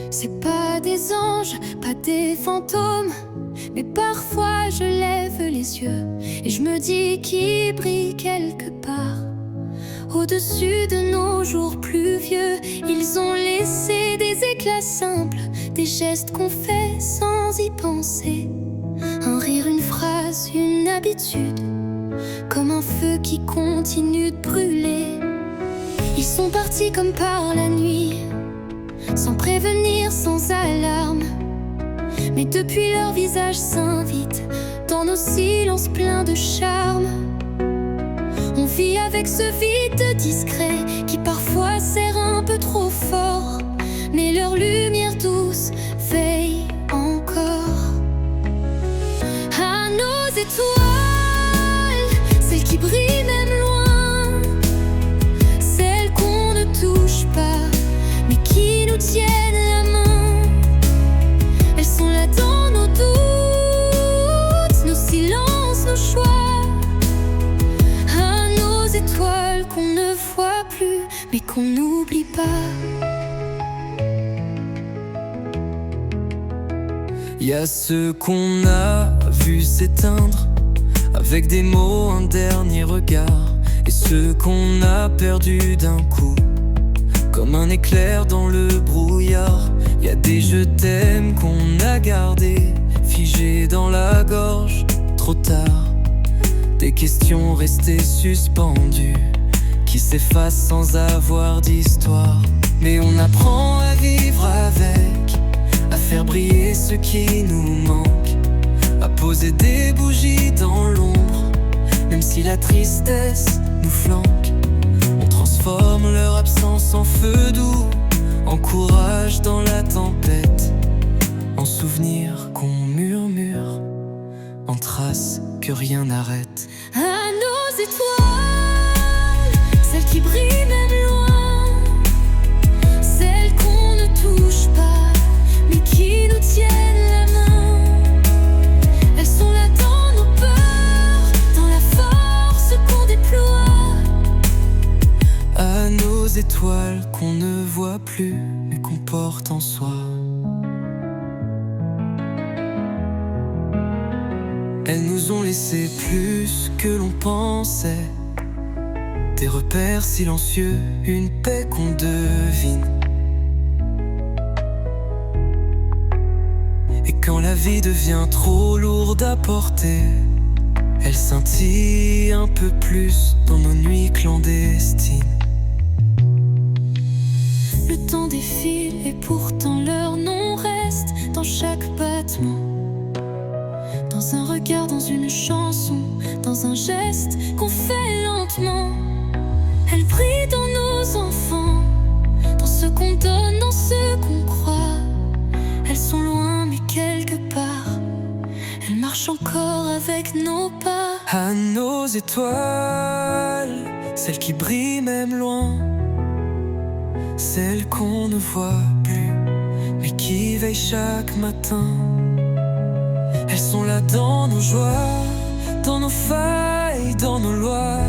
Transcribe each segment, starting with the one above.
C'est pas des anges, pas des fantômes, mais parfois je lève les yeux et je me dis qu'ils brillent quelque part. Au-dessus de nos jours pluvieux, ils ont laissé des éclats simples, des gestes qu'on fait sans y penser. Un rire, une phrase, une habitude, comme un feu qui continue de brûler. Ils sont partis comme par la nuit, sans prévenir, sans alarme. Mais depuis leur visage s'invite dans nos silences pleins de charme. On vit avec ce vide discret qui parfois serre un peu trop fort, mais leur lumière douce veille encore. À nos étoiles, celles qui brillent même loin, celles qu'on ne touche pas, mais qui nous tiennent la main. Elles sont là dans nos doutes, nos silences, nos choix. À nos étoiles qu'on ne voit plus, mais qu'on n'oublie pas. Y a ceux qu'on a vu s'éteindre avec des mots, un dernier regard, et ceux qu'on a perdus d'un coup, comme un éclair dans le brouillard. Y a des je t'aime qu'on a gardés, figés dans la gorge, trop tard. Des questions restées suspendues, qui s'effacent sans avoir d'histoire. Mais on apprend à vivre avec, à faire briller ce qui nous manque, à poser des bougies dans l'ombre, même si la tristesse nous flanque. On transforme leur absence en feu doux, en courage dans la tempête, en souvenirs qu'on murmure, en traces que rien n'arrête. À nos étoiles, celles qui brillent même loin, celles qu'on ne touche pas, mais qui nous tiennent la main. Elles sont là dans nos peurs, dans la force qu'on déploie. À nos étoiles qu'on ne voit plus, mais qu'on porte en soi. Elles nous ont laissé plus que l'on pensait, des repères silencieux, une paix qu'on devine. Et quand la vie devient trop lourde à porter, elle scintille un peu plus dans nos nuits clandestines. Le temps défile et pourtant leur nom reste dans chaque battement, dans un regard, dans une chanson, dans un geste qu'on fait lentement. Elles brillent dans nos enfants, dans ce qu'on donne, dans ce qu'on croit. Elles sont loin mais quelque part, elles marchent encore avec nos pas. À nos étoiles, celles qui brillent même loin, celles qu'on ne voit plus, mais qui veillent chaque matin. Elles sont là dans nos joies, dans nos failles, dans nos lois.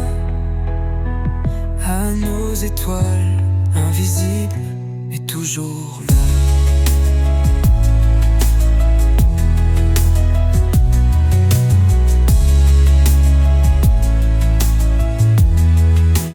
À nos étoiles, invisibles, mais toujours là.